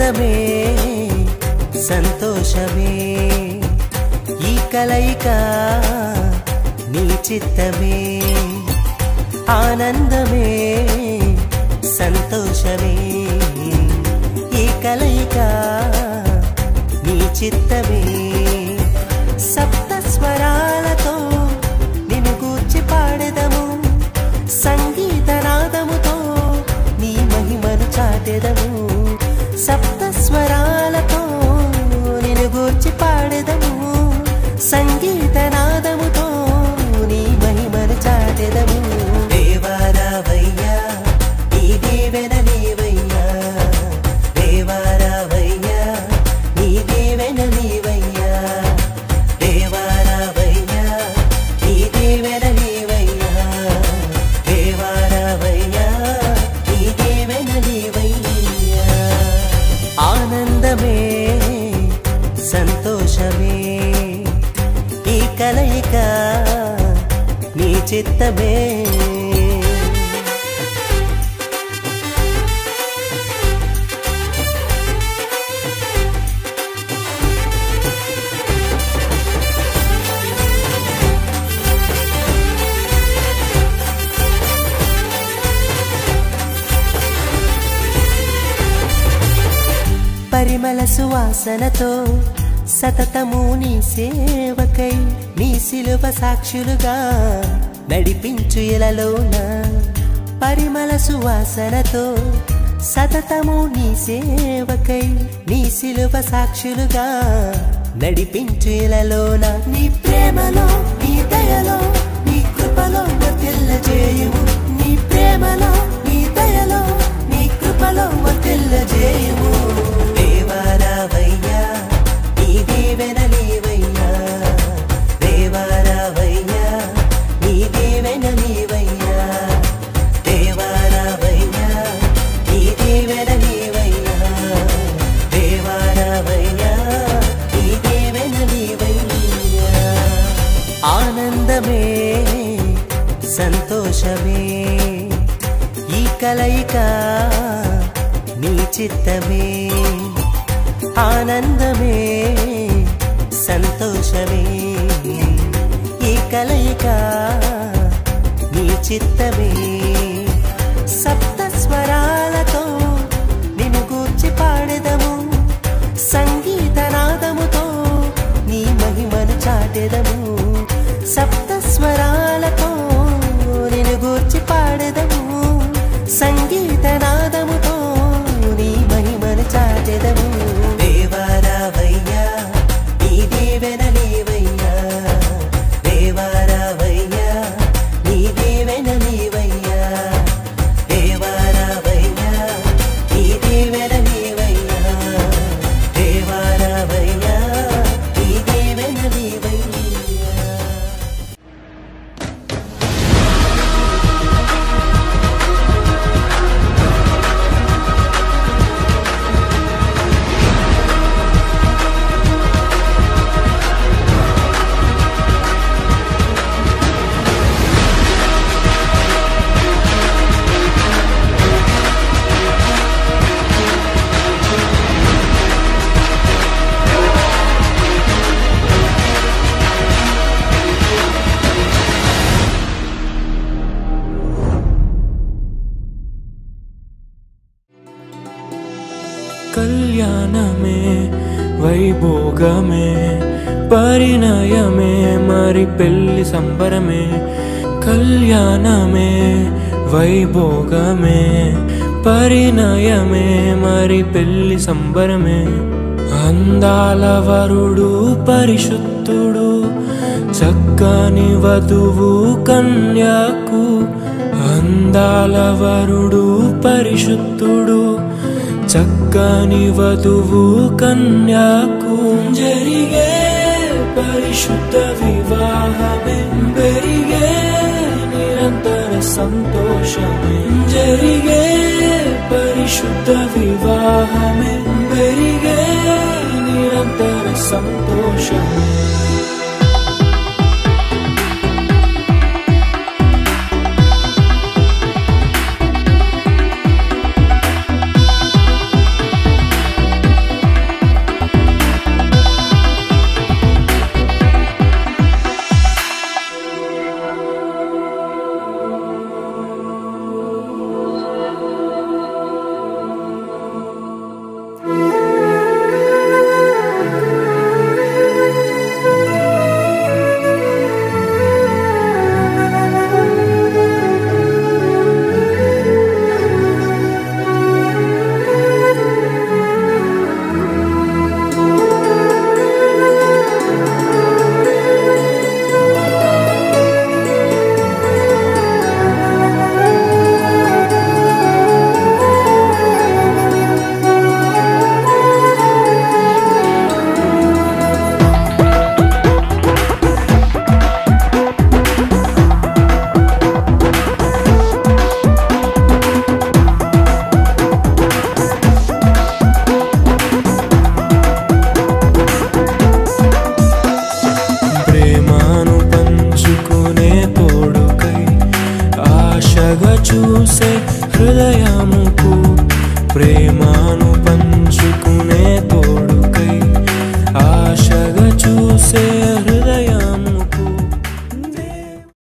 ఆనందమే సంతోషమే ఈ కలయిక నీ చిత్తమే ఆనందమే సంతోషమే ఈ కలయిక నీ చిత్తమే సప్త స్వరాలతో నిన్ను గూర్చి పాడెదము సంగీత నాదముతో నీ మహిమను చాటెదము సప్త స్వరాలతో నిన్ను గూర్చి పాడెదము సంగీత నాదముతో నీ మహిమను చాటెదము దేవారావయ్యా నీ దీవెన నీవయ్యా దేవారావయ్యా నీ దీవెన నీవయ్యా దేవారావయ్యా నీ దీవెన నీవయ్యా దేవారావయ్యా నీ దీవెన నీవయ్యా ఆనందమే సంతోషమే ఈ కలయిక నీ చిత్తమే పరిమళ సువాసనతో సతతము నీ సేవకై నీ శిలువ సాక్షులుగా నడిపించు ఇలలోన పరిమళ సువాసనతో సతతము నీ సేవకై నీ శిలువ సాక్షులుగా నడిపించు ఇలలోన నీ ప్రేమలో నీ దయలో నీ కృపలో వర్ధిల్లజేయుము నీ ప్రేమలో నీ దయలో నీ కృపలో వర్ధిల్లజేయుము దేవారావయ్యా నీ దీవెన నీవయ్యా దేవారావయ్యా నీ దీవెన నీవయ్యా దేవారావయ్యా నీ దీవెన నీవయ్యా దేవారావయ్యా నీ దీవెన నీవయ్యా ఆనందమే సంతోషమే ఈ కలయిక నీ చిత్తమే ఆనందమే సంతోషమే ఈ కలయిక నీ చిత్తమే సప్త స్వరాలతో నిన్ను గూర్చి పాడెదము సంగీత నాదముతో నీ మహిమను చాటెదము సప్త స్వరాలతో నిన్ను గూర్చి పాడెదము సంగీత నాదముతో నీ మహిమను చాటెదము దేవారావయ్యా నీ దీవెన నీవయ్యా దేవారావయ్యా నీ దీవెన నీవయ్యా దేవారావయ్యా నీ దీవెన నీవయ్యా దేవారావయ్యా నీ దీవెన నీవయ్యా కళ్యాణమే వైభోగమే పరిణయమే మరి పెళ్లి సంబరమే కళ్యాణమే వైభోగమే పరిణయమే మరి పెళ్లి సంబరమే అందాల వరుడు పరిశుద్ధుడు చక్కని వధువు కన్యాకు అందాల వరుడు పరిశుద్ధుడు చక్కని వధువు కన్యాకు జరిగే పరిశుద్ధ వివాహమే పెరిగే నిరంతర సంతోషమే జరిగే పరిశుద్ధ వివాహమే పెరిగే నిరంతర సంతోషమే హృదయముకు ప్రేమ